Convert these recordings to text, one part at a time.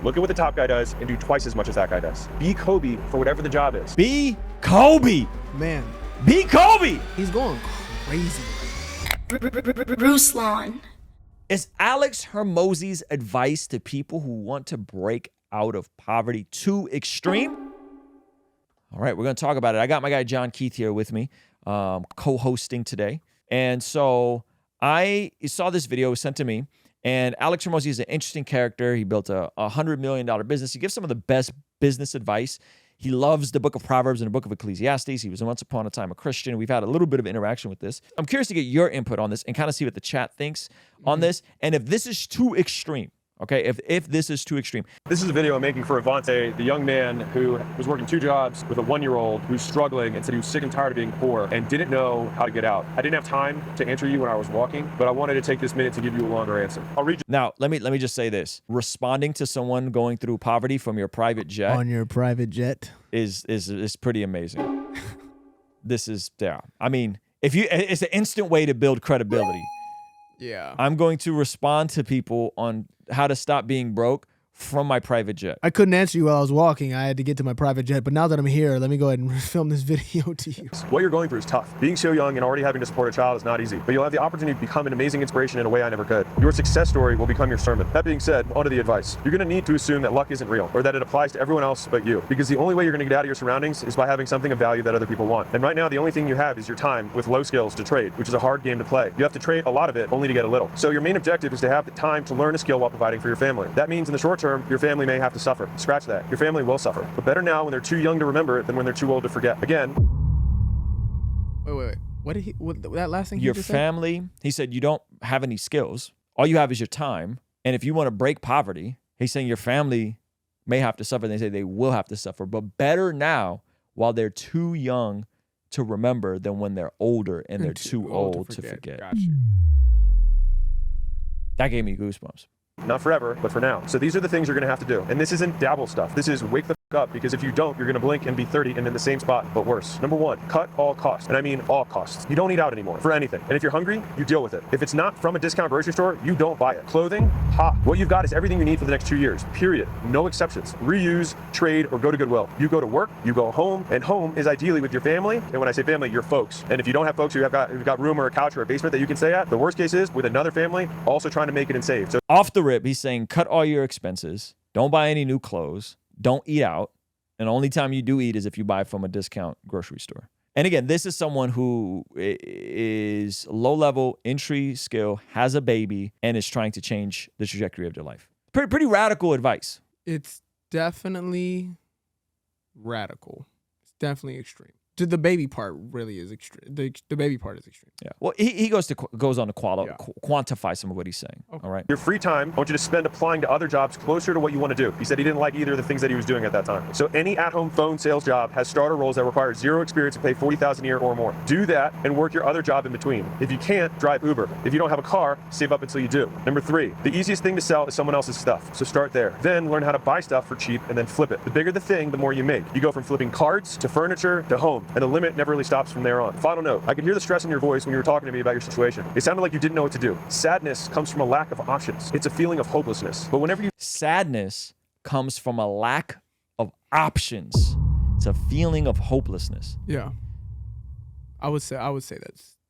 Look at what the top guy does and do twice as much as that guy does. Be Kobe for whatever the job is. Be Kobe. Man. Be Kobe. He's going crazy. Ruslan. Is Alex Hormozi's advice to people who want to break out of poverty too extreme? All right, we're going to talk about it. I got my guy John Keith here with me, co-hosting today. And so I saw this video sent to me, and Alex Hormozi is an interesting character. He built a $100 million business. He gives some of the best business advice. He loves the book of Proverbs and the book of Ecclesiastes. He was once upon a time a Christian. We've had a little bit of interaction with this. I'm curious to get your input on this and kind of see what the chat thinks on this. And if this is too extreme, okay, if this is too extreme. This is a video I'm making for Avante, the young man who was working 2 jobs with a 1-year-old who's struggling and said he was sick and tired of being poor and didn't know how to get out. I didn't have time to answer you when I was walking, but I wanted to take this minute to give you a longer answer. I'll read you. Now, let me just say this. Responding to someone going through poverty from your private jet On your private jet. is pretty amazing. This is, yeah. I mean, it's an instant way to build credibility. Yeah. I'm going to respond to people on how to stop being broke from my private jet. I couldn't answer you while I was walking. I had to get to my private jet. But now that I'm here, let me go ahead and film this video to you. What you're going through is tough. Being so young and already having to support a child is not easy, but you'll have the opportunity to become an amazing inspiration in a way I never could. Your success story will become your sermon. That being said, onto the advice. You're going to need to assume that luck isn't real or that it applies to everyone else but you, because the only way you're going to get out of your surroundings is by having something of value that other people want. And right now, the only thing you have is your time with low skills to trade, which is a hard game to play. You have to trade a lot of it only to get a little. So your main objective is to have the time to learn a skill while providing for your family. That means in the short term, your family may have to suffer. Scratch that. Your family will suffer. But better now when they're too young to remember it than when they're too old to forget. Again. Wait. What did that last thing Your he just family, he said, you don't have any skills. All you have is your time. And if you want to break poverty, he's saying your family may have to suffer. And they say they will have to suffer. But better now while they're too young to remember than when they're older and they're too old to forget. Got you. That gave me goosebumps. Not forever, but for now. So these are the things you're going to have to do. And this isn't dabble stuff. This is wake the up, because if you don't, you're going to blink and be 30 and in the same spot, but worse. Number 1, cut all costs. And I mean all costs. You don't eat out anymore for anything. And if you're hungry, you deal with it. If it's not from a discount grocery store, you don't buy it. Clothing, what you've got is everything you need for the next 2 years, period. No exceptions. Reuse, trade, or go to Goodwill. You go to work, you go home, and home is ideally with your family. And when I say family, your folks. And if you don't have folks who've got room or a couch or a basement that you can stay at, the worst case is with another family also trying to make it and save. So Off the rip, he's saying cut all your expenses. Don't buy any new clothes. Don't eat out. And the only time you do eat is if you buy from a discount grocery store. And again, this is someone who is low-level, entry skill, has a baby, and is trying to change the trajectory of their life. Pretty radical advice. It's definitely radical. It's definitely extreme. The baby part really is extreme. The baby part is extreme. Yeah. Well, he goes on to quantify some of what he's saying. Okay. All right. your free time, I want you to spend applying to other jobs closer to what you want to do. He said he didn't like either of the things that he was doing at that time. So any at-home phone sales job has starter roles that require 0 experience and pay $40,000 a year or more. Do that and work your other job in between. If you can't, drive Uber. If you don't have a car, save up until you do. Number 3, the easiest thing to sell is someone else's stuff. So start there. Then learn how to buy stuff for cheap and then flip it. The bigger the thing, the more you make. You go from flipping cards to furniture to home, and the limit never really stops from there on. Final note, I could hear the stress in your voice when you were talking to me about your situation. It sounded like you didn't know what to do. Sadness comes from a lack of options. It's a feeling of hopelessness. But whenever you... Sadness comes from a lack of options. It's a feeling of hopelessness. Yeah. I would say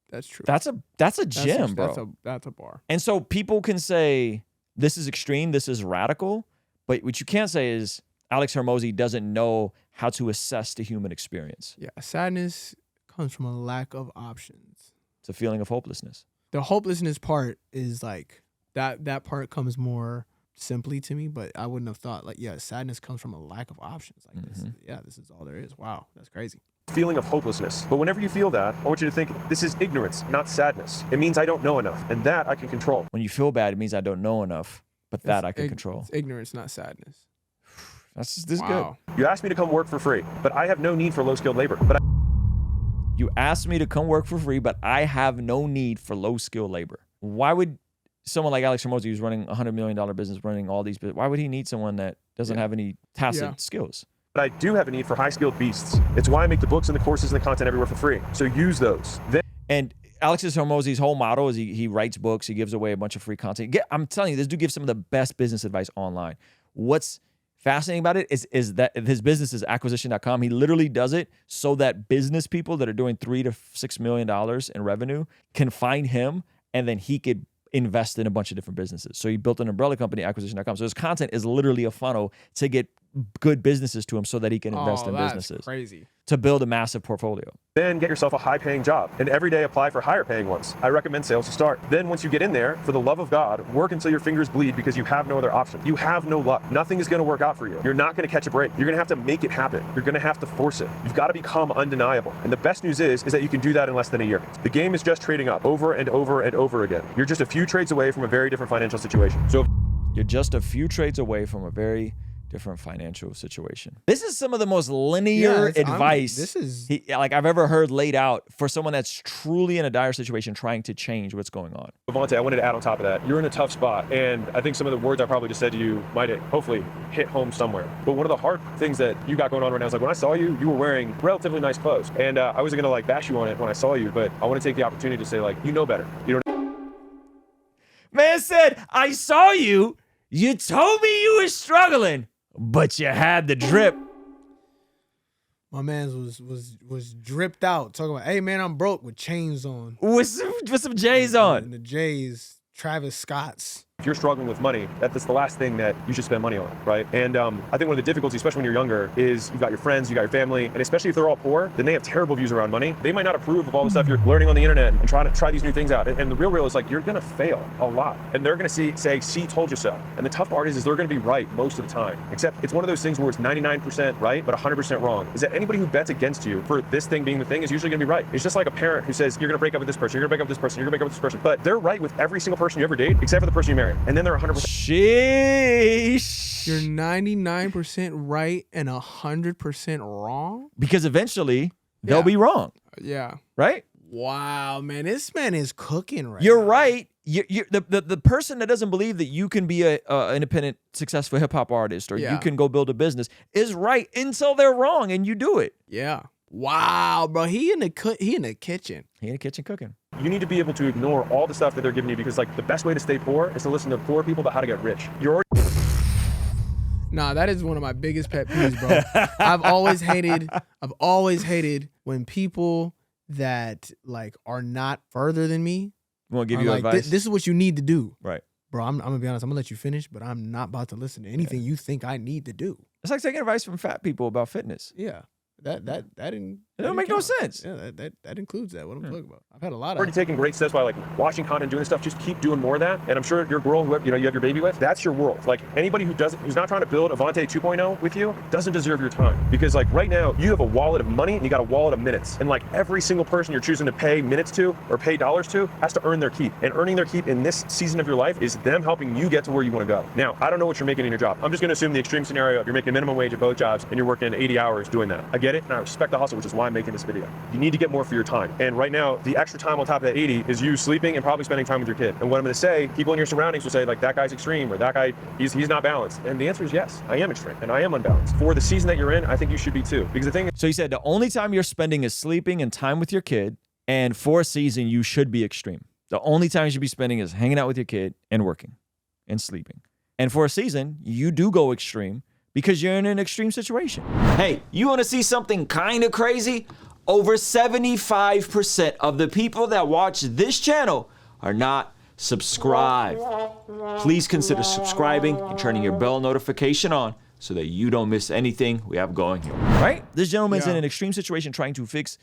that's true. That's a gem, bro. That's a bar. And so people can say this is extreme, this is radical, but what you can't say is Alex Hormozi doesn't know how to assess the human experience. Yeah, sadness comes from a lack of options. It's a feeling of hopelessness. The hopelessness part is like that part comes more simply to me, but I wouldn't have thought sadness comes from a lack of options. Like this is all there is. Wow, that's crazy. Feeling of hopelessness. But whenever you feel that, I want you to think this is ignorance, not sadness. It means I don't know enough, and that I can control. When you feel bad, it means I don't know enough, but that I can control. It's ignorance, not sadness. This is Wow. good. You asked me to come work for free, but I have no need for low-skilled labor. You asked me to come work for free, but I have no need for low-skilled labor. Why would someone like Alex Hormozi, who's running a $100 million business, running all these, why would he need someone that doesn't have any tacit skills? But I do have a need for high-skilled beasts. It's why I make the books and the courses and the content everywhere for free. So use those. And Alex Hormozi's whole motto is he writes books, he gives away a bunch of free content. I'm telling you, this dude gives some of the best business advice online. what's fascinating about it is that his business is acquisition.com. He literally does it so that business people that are doing $3 to $6 million in revenue can find him, and then he could invest in a bunch of different businesses. So he built an umbrella company, acquisition.com. So his content is literally a funnel to get good businesses to him so that he can invest in businesses. Crazy. To build a massive portfolio. Then get yourself a high-paying job, and every day apply for higher-paying ones. I recommend sales to start. Then once you get in there, for the love of God, work until your fingers bleed because you have no other option. You have no luck. Nothing is going to work out for you. You're not going to catch a break. You're going to have to make it happen. You're going to have to force it. You've got to become undeniable. And the best news is that you can do that in less than a year. The game is just trading up over and over and over again. You're just a few trades away from a very different financial situation. So you're just a few trades away from a very different financial situation. This is some of the most linear advice I've ever heard laid out for someone that's truly in a dire situation trying to change what's going on. Avante, I wanted to add on top of that, you're in a tough spot, and I think some of the words I probably just said to you might hopefully hit home somewhere. But one of the hard things that you got going on right now is like when I saw you, you were wearing relatively nice clothes, and I wasn't gonna bash you on it when I saw you, but I want to take the opportunity to say you know better. You know. Man said, I saw you. You told me you were struggling, but you had the drip. My man's was dripped out, talking about, hey man, I'm broke with chains on. With some J's on. And the J's, Travis Scott's. If you're struggling with money, that's the last thing that you should spend money on, right? And I think one of the difficulties, especially when you're younger, is you've got your friends, you got your family, and especially if they're all poor, then they have terrible views around money. They might not approve of all the stuff you're learning on the internet and trying to try these new things out. And the real is you're gonna fail a lot. And they're gonna say, see, told you so. And the tough part is they're gonna be right most of the time. Except it's one of those things where it's 99% right, but 100% wrong. Is that anybody who bets against you for this thing being the thing is usually gonna be right. It's just like a parent who says, you're gonna break up with this person, you're gonna break up with this person, you're gonna break up with this person. But they're right with every single person you ever date, except for the person you marry. And then they're 100%. Sheesh. You're 99% right and 100% wrong? Because eventually they'll be wrong. Yeah. Right? Wow, man. This man is cooking right You're now. right. The person that doesn't believe that you can be a independent, successful hip-hop artist or you can go build a business is right until they're wrong and you do it. Yeah. Wow, bro. He in the kitchen. He in the kitchen cooking. You need to be able to ignore all the stuff that they're giving you because the best way to stay poor is to listen to poor people about how to get rich. You're already Nah, that is one of my biggest pet peeves, bro. I've always hated when people that are not further than me Want to give you advice? This is what you need to do. Right. Bro, I'm gonna be honest, I'm gonna let you finish, but I'm not about to listen to anything you think I need to do. It's like taking advice from fat people about fitness. Yeah. That don't make no sense. Yeah, that includes that. What I'm talking about. I've had a lot of already taking great steps by watching content, doing this stuff. Just keep doing more of that. And I'm sure your girl, who you have your baby with, that's your world. Anybody who's not trying to build Avante 2.0 with you doesn't deserve your time. Because right now you have a wallet of money and you got a wallet of minutes. And every single person you're choosing to pay minutes to or pay dollars to has to earn their keep. And earning their keep in this season of your life is them helping you get to where you want to go. Now, I don't know what you're making in your job. I'm just going to assume the extreme scenario of you're making minimum wage at both jobs and you're working 80 hours doing that. I get it, and I respect the hustle, which is why I'm making this video. You need to get more for your time. And right now, the extra time on top of that 80 is you sleeping and probably spending time with your kid. And what I'm going to say, people in your surroundings will say that guy's extreme or that guy, he's not balanced. And the answer is yes, I am extreme and I am unbalanced. For the season that you're in, I think you should be too. Because the thing is, so you said the only time you're spending is sleeping and time with your kid, and for a season you should be extreme. The only time you should be spending is hanging out with your kid and working and sleeping. And for a season, you do go extreme because you're in an extreme situation. Hey, you want to see something kind of crazy? Over 75% of the people that watch this channel are not subscribed. Please consider subscribing and turning your bell notification on so that you don't miss anything we have going here. Right? This gentleman's in an extreme situation trying to fix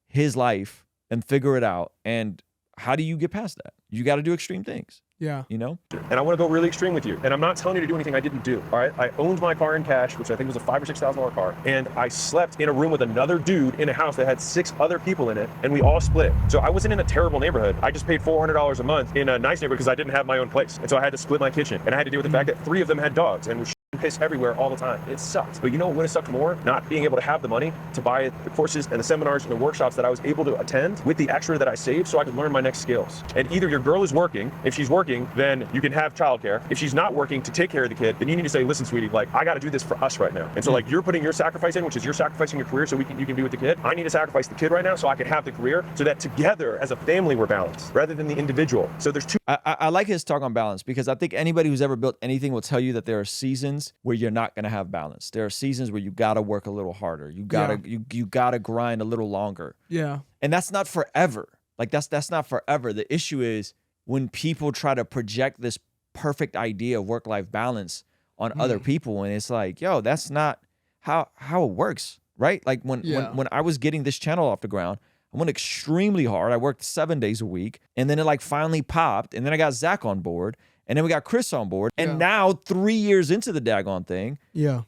his life and figure it out. And how do you get past that? You got to do extreme things. Yeah. You know? And I want to go really extreme with you. And I'm not telling you to do anything I didn't do. All right. I owned my car in cash, which I think was a $5,000 or $6,000 car. And I slept in a room with another dude in a house that had 6 other people in it. And we all split it. So I wasn't in a terrible neighborhood. I just paid $400 a month in a nice neighborhood because I didn't have my own place. And so I had to split my kitchen. And I had to deal with the fact that 3 of them had dogs and was piss everywhere all the time. It sucked. But you know what would have sucked more? Not being able to have the money to buy the courses and the seminars and the workshops that I was able to attend with the extra that I saved so I could learn my next skills. And either your girl is working. If she's working, then you can have childcare. If she's not working to take care of the kid, then you need to say, listen, sweetie, I got to do this for us right now. And so you're putting your sacrifice in, which is you're sacrificing your career so you can be with the kid. I need to sacrifice the kid right now so I can have the career so that together as a family we're balanced rather than the individual. So there's two. I like his talk on balance because I think anybody who's ever built anything will tell you that there are seasons seasons where you're not going to have balance. There are seasons where you got to work a little harder. You got to you got to grind a little longer. Yeah. And that's not forever. Like that's not forever. The issue is when people try to project this perfect idea of work-life balance on other people, and it's like, yo, that's not how it works, right? Like when I was getting this channel off the ground, I went extremely hard. I worked 7 days a week, and then it like finally popped, and then I got Zach on board, and then we got Chris on board, and now 3 years into the daggone thing,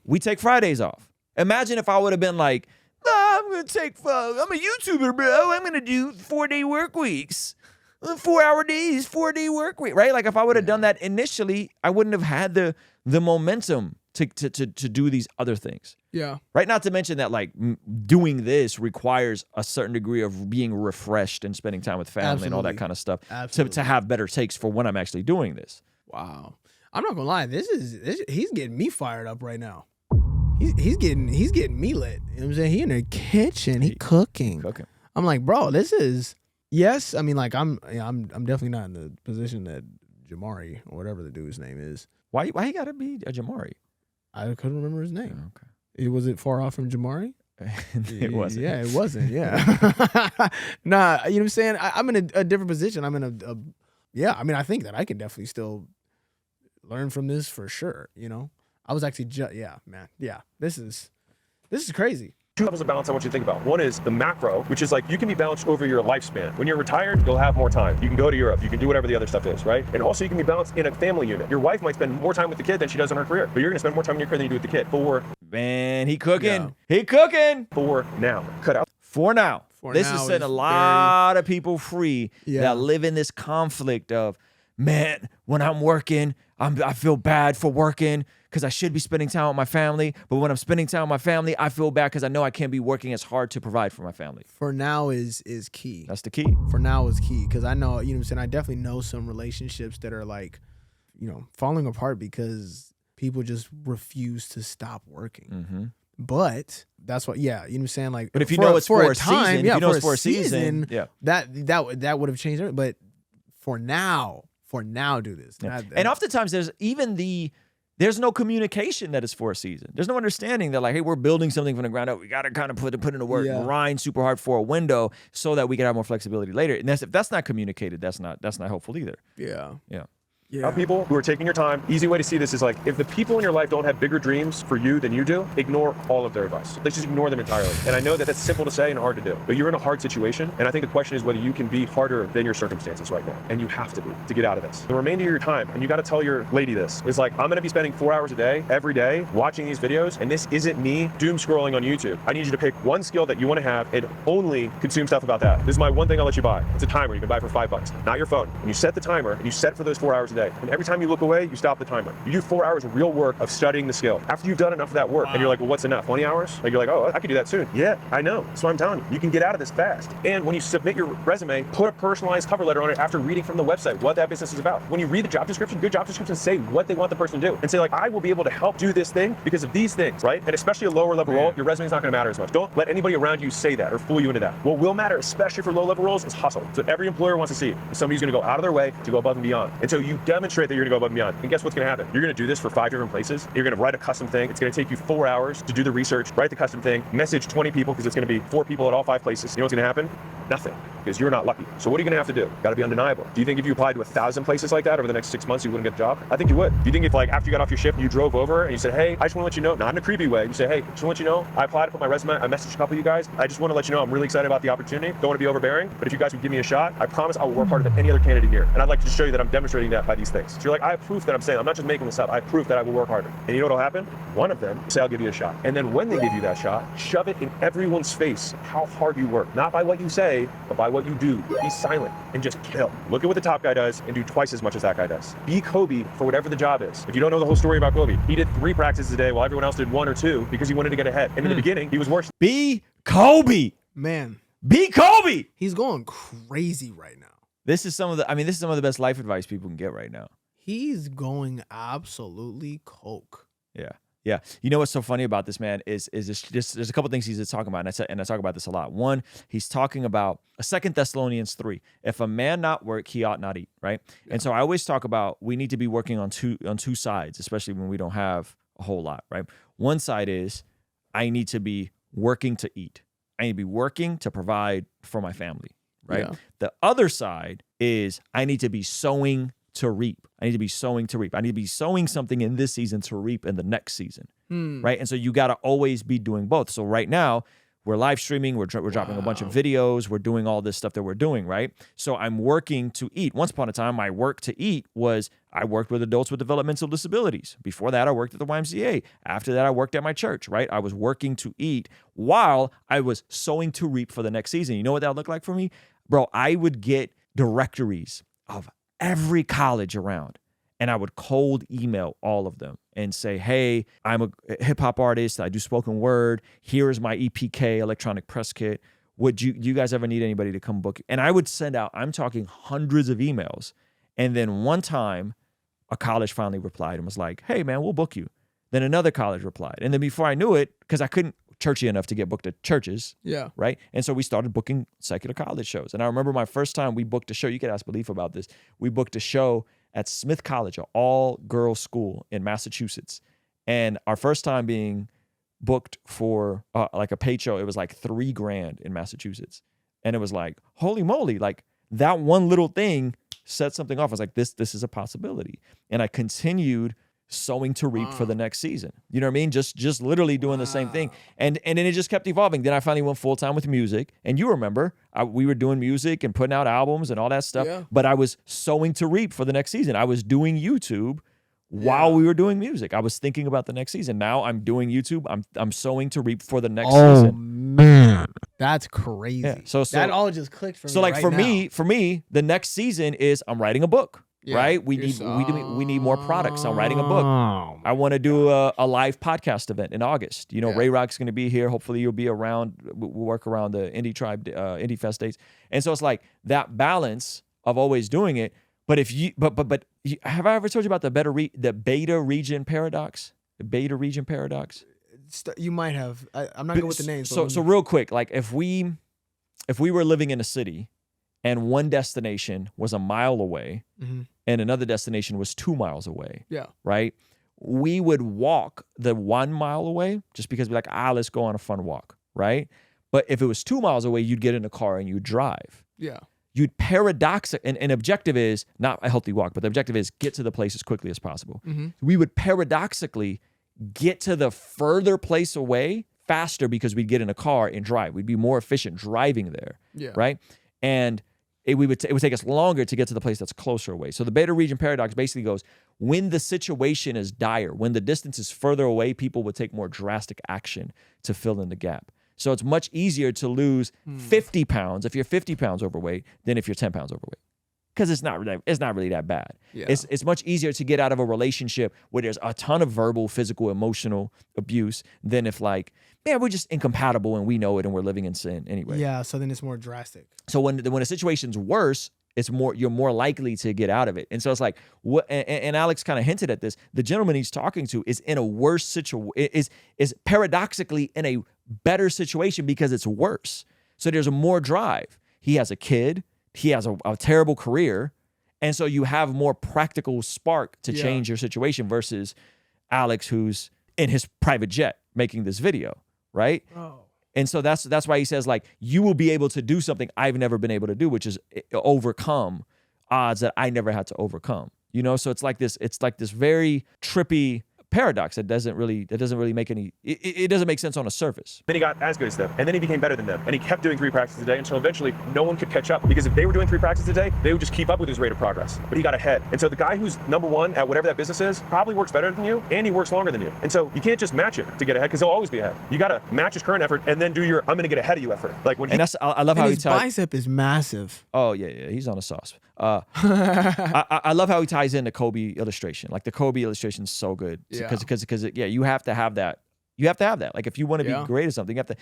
we take Fridays off. Imagine if I would have been like, I'm gonna take, I'm a YouTuber, bro. I'm gonna do 4-day work weeks. 4-hour days, 4-day work week, right? Like if I would have done that initially, I wouldn't have had the momentum to do these other things. Yeah. Right. Not to mention that like doing this requires a certain degree of being refreshed and spending time with family and all that kind of stuff to have better takes for when I'm actually doing this. Wow. I'm not gonna lie. He's getting me fired up right now. He's getting me lit. You know what I'm saying? He in the kitchen, he cooking. I'm like, bro, this is. Yes, I mean, like I'm definitely not in the position that Jamari or whatever the dude's name is. Why you gotta be a Jamari? I couldn't remember his name. Oh, okay. Was it far off from Jamari? It wasn't. Yeah, it wasn't. Yeah. Nah, you know what I'm saying? I'm in a different position. I'm in a yeah. I mean, I think that I can definitely still learn from this for sure. You know, I was actually yeah, man. Yeah, this is crazy. 2 levels of balance I want you to think about. One is the macro, which is like you can be balanced over your lifespan. When you're retired, you'll have more time. You can go to Europe. You can do whatever the other stuff is, right? And also you can be balanced in a family unit. Your wife might spend more time with the kid than she does in her career, but you're gonna spend more time in your career than you do with the kid. Man, he cooking. Yeah. He cooking. For now. Cut out. For now. This is setting a lot of people free that live in this conflict of, man, when I'm working, I feel bad for working because I should be spending time with my family. But when I'm spending time with my family, I feel bad because I know I can't be working as hard to provide for my family. For now is key. That's the key. For now is key because I know, you know what I'm saying? I definitely know some relationships that are like, you know, falling apart because people just refuse to stop working. Mm-hmm. But that's what, yeah, you know what I'm saying? Like, but if you know it's for a time, season, yeah, if you know it's for a season, that would have changed everything. But for now, do this. Yeah. And oftentimes there's no communication that is for a season. There's no understanding that like, hey, we're building something from the ground up. We got to kind of put in the work, grind super hard for a window so that we can have more flexibility later. And if that's not communicated, that's not helpful either. Yeah. Yeah. Yeah. People who are taking your time, easy way to see this is like, if the people in your life don't have bigger dreams for you than you do, ignore all of their advice. Let's just ignore them entirely. And I know that that's simple to say and hard to do, but you're in a hard situation. And I think the question is whether you can be harder than your circumstances right now. And you have to be to get out of this. The remainder of your time, and you got to tell your lady this, is like, I'm going to be spending 4 hours a day, every day, watching these videos. And this isn't me doom scrolling on YouTube. I need you to pick one skill that you want to have and only consume stuff about that. This is my one thing I'll let you buy. It's a timer you can buy for $5, not your phone. And you set the timer and you set it for those 4 hours a day. And every time you look away, you stop the timer. You do 4 hours of real work of studying the skill. After you've done enough of that work, and you're like, well, what's enough? 20 hours? Like, you're like, oh, I could do that soon. Yeah, I know. That's what I'm telling you. You can get out of this fast. And when you submit your resume, put a personalized cover letter on it after reading from the website what that business is about. When you read the job description, good job descriptions say what they want the person to do. And say like, I will be able to help do this thing because of these things, right? And especially a lower level role, your resume is not going to matter as much. Don't let anybody around you say that or fool you into that. What will matter, especially for low level roles, is hustle. So every employer wants to see is somebody who's going to go out of their way to go above and beyond. And so you demonstrate that you're going to go above and beyond. And guess what's going to happen? You're going to do this for 5 different places. You're going to write a custom thing. It's going to take you 4 hours to do the research, write the custom thing, message 20 people because it's going to be 4 people at all 5 places. You know what's going to happen? Nothing, because you're not lucky. So what are you going to have to do? Got to be undeniable. Do you think if you applied to 1,000 places like that over the next 6 months, you wouldn't get a job? I think you would. Do you think if like after you got off your shift, you drove over and you said, hey, I just want to let you know, not in a creepy way. You say, hey, just want to let you know, I applied to put my resume. I messaged a couple of you guys. I just want to let you know I'm really excited about the opportunity. Don't want to be overbearing, but if you guys would give me a shot, I promise I will work harder than any other candidate here. And I'd like to just show you that I'm demonstrating that by these things. So you're like, I have proof that I'm saying, I'm not just making this up. I have proof that I will work harder. And you know what'll happen? One of them say, I'll give you a shot. And then when they give you that shot, shove it in everyone's face how hard you work. Not by what you say, but by what you do. Be silent and just kill. Look at what the top guy does and do twice as much as that guy does. Be Kobe for whatever the job is. If you don't know the whole story about Kobe, he did 3 practices a day while everyone else did 1 or 2 because he wanted to get ahead. And in the beginning, he was worse. Be Kobe. Man. Be Kobe. He's going crazy right now. This is some of the best life advice people can get right now. He's going absolutely coke. Yeah. Yeah. You know what's so funny about this, man, is there's a couple things he's talking about, and I talk about this a lot. One, he's talking about 2 Thessalonians 3. If a man not work, he ought not eat, right? Yeah. And so I always talk about we need to be working on two sides, especially when we don't have a whole lot, right? One side is I need to be working to eat. I need to be working to provide for my family, right? Yeah. The other side is I need to be sowing to reap. I need to be sowing to reap. I need to be sowing something in this season to reap in the next season, right? And so you got to always be doing both. So right now, we're live streaming. We're dropping a bunch of videos. We're doing all this stuff that we're doing, right? So I'm working to eat. Once upon a time, my work to eat was I worked with adults with developmental disabilities. Before that, I worked at the YMCA. After that, I worked at my church, right? I was working to eat while I was sowing to reap for the next season. You know what that looked like for me? Bro, I would get directories of every college around, and I would cold email all of them and say, hey, I'm a hip hop artist. I do spoken word. Here is my EPK, electronic press kit. Do you guys ever need anybody to come book? And I would send out, I'm talking hundreds of emails. And then one time a college finally replied and was like, hey man, we'll book you. Then another college replied. And then before I knew it, because I couldn't churchy enough to get booked at churches. Yeah. Right. And so we started booking secular college shows. And I remember my first time we booked a show. You could ask Belief about this. We booked a show at Smith College, an all-girls school in Massachusetts. And our first time being booked for like a paid show, it was like $3,000 in Massachusetts. And it was like, holy moly, like that one little thing set something off. I was like, this is a possibility. And I continued sowing to reap for the next season. You know what I mean? Just literally doing the same thing. And then it just kept evolving. Then I finally went full time with music. And you remember, we were doing music and putting out albums and all that stuff. Yeah. But I was sowing to reap for the next season. I was doing YouTube while we were doing music. I was thinking about the next season. Now I'm doing YouTube. I'm sowing to reap for the next season. Man, that's crazy. Yeah. So that all just clicked for me. So like right for me, the next season is I'm writing a book. Yeah, right? We need more products. I'm writing a book. I want to do a live podcast event in August. You know, Ray Rock's going to be here. Hopefully you'll be around. We'll work around the Indie Tribe, Indie Fest dates. And so it's like that balance of always doing it. But if you, but have I ever told you about the beta region paradox? The beta region paradox? You might have. I'm not good with the names. So real quick, like if we were living in a city and one destination was a mile away, and another destination was 2 miles away. Yeah. Right? We would walk the 1 mile away just because we're like, let's go on a fun walk. Right? But if it was 2 miles away, you'd get in a car and you'd drive. Yeah. You'd an objective is not a healthy walk, but the objective is get to the place as quickly as possible. We would paradoxically get to the further place away faster because we'd get in a car and drive. We'd be more efficient driving there. Yeah. Right? And it would take us longer to get to the place that's closer away. So the beta region paradox basically goes, when the situation is dire, when the distance is further away, people would take more drastic action to fill in the gap. So it's much easier to lose 50 pounds if you're 50 pounds overweight than if you're 10 pounds overweight. Because it's not really that bad. Yeah. It's much easier to get out of a relationship where there's a ton of verbal, physical, emotional abuse than if like, man, we're just incompatible and we know it and we're living in sin anyway. Yeah, so then it's more drastic. So when a situation's worse, you're more likely to get out of it. And so it's like, and Alex kind of hinted at this, the gentleman he's talking to is in a worse situation, is paradoxically in a better situation because it's worse. So there's a more drive. He has a kid. He has a terrible career. And so you have more practical spark to change your situation versus Alex, who's in his private jet making this video, right? Oh. And so that's why he says, like, you will be able to do something I've never been able to do, which is overcome odds that I never had to overcome. You know, so it's like this very trippy paradox that doesn't really make any, it doesn't make sense on the surface. Then he got as good as them, and then he became better than them, and he kept doing 3 practices a day until eventually no one could catch up, because if they were doing 3 practices a day, they would just keep up with his rate of progress. But he got ahead. And so the guy who's number 1 at whatever that business is probably works better than you, and he works longer than you. And so you can't just match it to get ahead, because he'll always be ahead. You got to match his current effort and then do your I'm going to get ahead of you effort. Like when I love how his bicep is massive. Oh yeah, he's on a sauce. I love how he ties in the Kobe illustration. Like the Kobe illustration is so good because you have to have that. You have to have that. Like if you want to be great at something, you have to.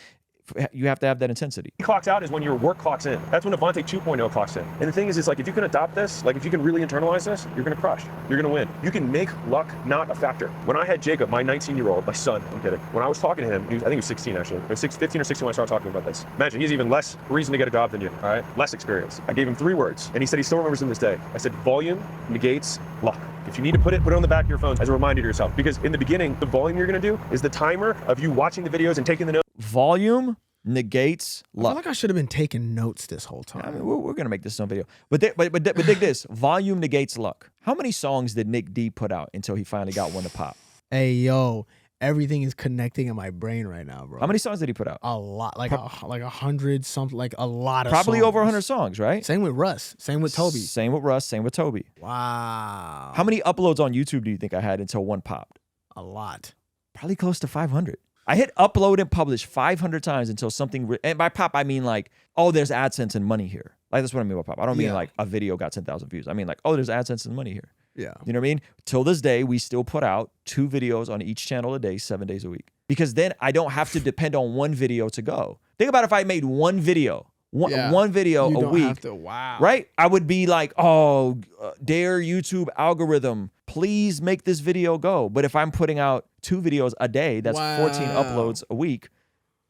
you have to have that intensity. Clocks out is when your work clocks in. That's when Avante 2.0 clocks in. And the thing is like, if you can adopt this, like if you can really internalize this, you're gonna crush. You're gonna win. You can make luck not a factor. When I had Jacob, my 19-year-old, my son, I'm kidding. When I was talking to him, I think he was 16 actually. He was 15 or 16 when I started talking about this. Imagine, he's even less reason to get a job than you, all right? Less experience. I gave him 3 words, and he said he still remembers them this day. I said, volume negates luck. If you need to put it on the back of your phone as a reminder to yourself. Because in the beginning, the volume you're gonna do is the timer of you watching the videos and taking the notes. Volume negates luck. I feel like I should have been taking notes this whole time. I mean, we're gonna make this some video, but dig this. Volume negates luck. How many songs did Nick D put out until he finally got one to pop? Hey yo, everything is connecting in my brain right now, bro. How many songs did he put out? A lot, like 100 something, like a lot of. Probably songs. over 100 songs, right? Same with Russ. Same with Toby. Same with Russ. Same with Toby. Wow. How many uploads on YouTube do you think I had until one popped? A lot. Probably close to 500. I hit upload and publish 500 times until something, and by pop, I mean like, oh, there's AdSense and money here. Like, that's what I mean by pop. I don't mean like a video got 10,000 views. I mean like, oh, there's AdSense and money here. Yeah. You know what I mean? Till this day, we still put out 2 videos on each channel a day, 7 days a week. Because then I don't have to depend on one video to go. Think about if I made one video, one video a week, wow. right? I would be like, oh, dear YouTube algorithm, please make this video go. But if I'm putting out 2 videos a day, that's 14 uploads a week.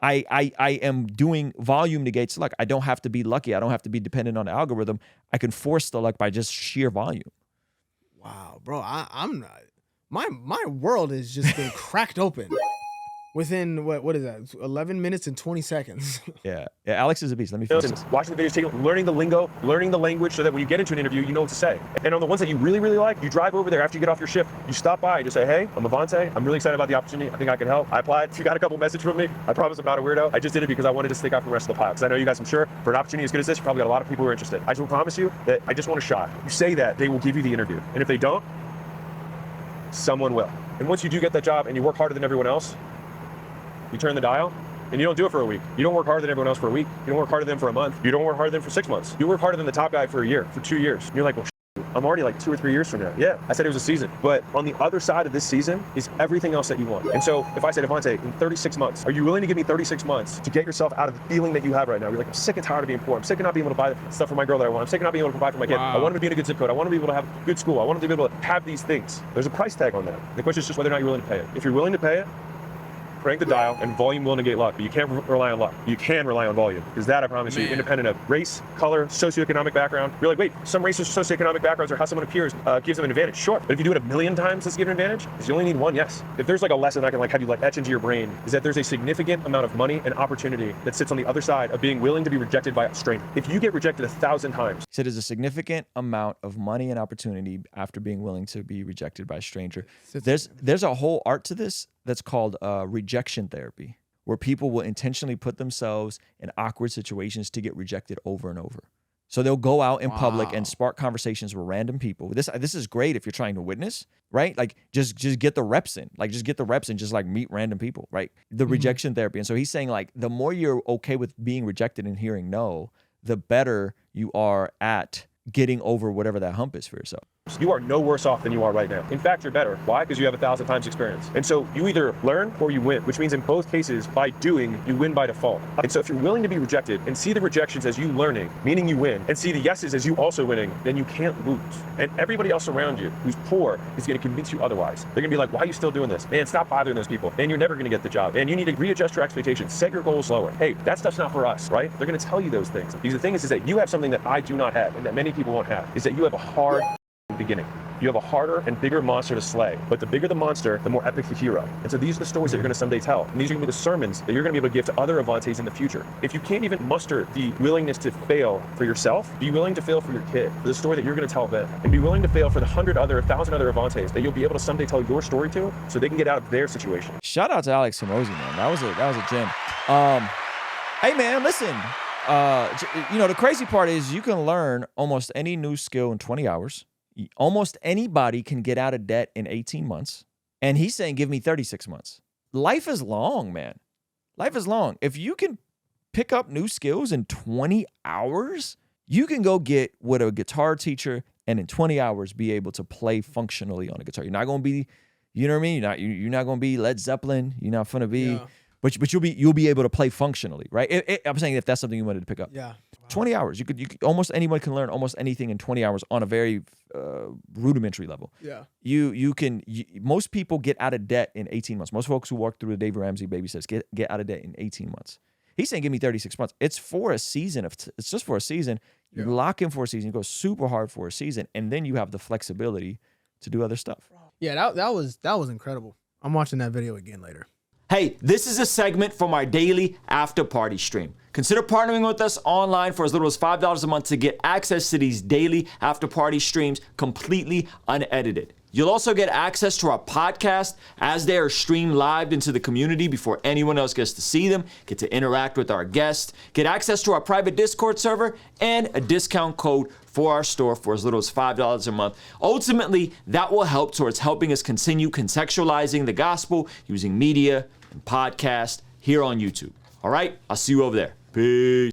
I am doing volume negates luck. I don't have to be lucky. I don't have to be dependent on the algorithm. I can force the luck by just sheer volume. Wow, bro, I'm not. My world has just been cracked open within what is that? 11 minutes and 20 seconds. Yeah, Alex is a beast. Let me finish this. Watching the videos, learning the lingo, learning the language, so that when you get into an interview, you know what to say. And on the ones that you really, really like, you drive over there after you get off your shift. You stop by, you just say, hey, I'm Avante. I'm really excited about the opportunity. I think I can help. I applied. If you got a couple messages from me, I promise I'm not a weirdo. I just did it because I wanted to stick out from the rest of the pile. Because I know you guys, I'm sure, for an opportunity as good as this, you probably got a lot of people who are interested. I just will promise you that I just want a shot. You say that, they will give you the interview. And if they don't, someone will. And once you do get that job and you work harder than everyone else, you turn the dial, and you don't do it for a week. You don't work harder than everyone else for a week. You don't work harder than them for a month. You don't work harder than them for 6 months. You work harder than the top guy for a year, for 2 years. And you're like, well, I'm already like 2 or 3 years from now. Yeah, I said it was a season. But on the other side of this season is everything else that you want. And so if I said, Avante, in 36 months, are you willing to give me 36 months to get yourself out of the feeling that you have right now? You're like, I'm sick and tired of being poor. I'm sick of not being able to buy the stuff for my girl that I want. I'm sick of not being able to provide for my kid. I want them to be in a good zip code. I want to be able to have good school. I want them to be able to have these things. There's a price tag on that. The question is just whether or not you're willing to pay it. If you're willing to pay it, crank the dial, and volume will negate luck. But you can't rely on luck. You can rely on volume. Because that, I promise you, independent of race, color, socioeconomic background. You're like, wait, some races or socioeconomic backgrounds or how someone appears gives them an advantage. Sure. But if you do it 1,000,000 times, does it give an advantage? Because you only need one, yes. If there's like a lesson I can like have you like etch into your brain, is that there's a significant amount of money and opportunity that sits on the other side of being willing to be rejected by a stranger. If you get rejected 1,000 times. He said there's a significant amount of money and opportunity after being willing to be rejected by a stranger. There's a whole art to this that's called rejection therapy, where people will intentionally put themselves in awkward situations to get rejected over and over. So they'll go out in public and spark conversations with random people. This is great if you're trying to witness, right? Like just get the reps in. Like just get the reps in, just like meet random people, right? The rejection therapy. And so he's saying like the more you're okay with being rejected and hearing no, the better you are at getting over whatever that hump is for yourself. You are no worse off than you are right now. In fact, you're better. Why? Because you have 1,000 times experience. And so you either learn or you win, which means in both cases, by doing, you win by default. And so if you're willing to be rejected and see the rejections as you learning, meaning you win, and see the yeses as you also winning, then you can't lose. And everybody else around you who's poor is going to convince you otherwise. They're going to be like, why are you still doing this? Man, stop bothering those people. Man, you're never going to get the job. And you need to readjust your expectations. Set your goals lower. Hey, that stuff's not for us, right? They're going to tell you those things. Because the thing is that you have something that I do not have and that many people won't have, is that you have a hard beginning. You have a harder and bigger monster to slay. But the bigger the monster, the more epic the hero. And so these are the stories that you're going to someday tell. And these are going to be the sermons that you're going to be able to give to other Avantes in the future. If you can't even muster the willingness to fail for yourself, be willing to fail for your kid, for the story that you're going to tell them. And be willing to fail for the 1,000 other Avantes that you'll be able to someday tell your story to so they can get out of their situation. Shout out to Alex Hormozi, man. That was a gem. Hey, man, listen. The crazy part is you can learn almost any new skill in 20 hours. Almost anybody can get out of debt in 18 months. And he's saying, give me 36 months. Life is long, man. Life is long. If you can pick up new skills in 20 hours, you can go get with a guitar teacher and in 20 hours be able to play functionally on a guitar. You're not going to be, you know what I mean? You're not going to be Led Zeppelin. You're not going to be But you'll be able to play functionally, right? I'm saying if that's something you wanted to pick up. Yeah. 20 hours. You could almost anyone can learn almost anything in 20 hours on a very rudimentary level. Yeah. Most people get out of debt in 18 months. Most folks who walk through the Dave Ramsey baby steps get out of debt in 18 months. He's saying, give me 36 months. It's for a season. It's just for a season. You lock in for a season. You go super hard for a season, and then you have the flexibility to do other stuff. Yeah, that was incredible. I'm watching that video again later. Hey, this is a segment from our daily after party stream. Consider partnering with us online for as little as $5 a month to get access to these daily after party streams completely unedited. You'll also get access to our podcast as they are streamed live into the community before anyone else gets to see them, get to interact with our guests, get access to our private Discord server, and a discount code for our store for as little as $5 a month. Ultimately, that will help towards helping us continue contextualizing the gospel using media and podcast here on YouTube. All right, I'll see you over there. Peace.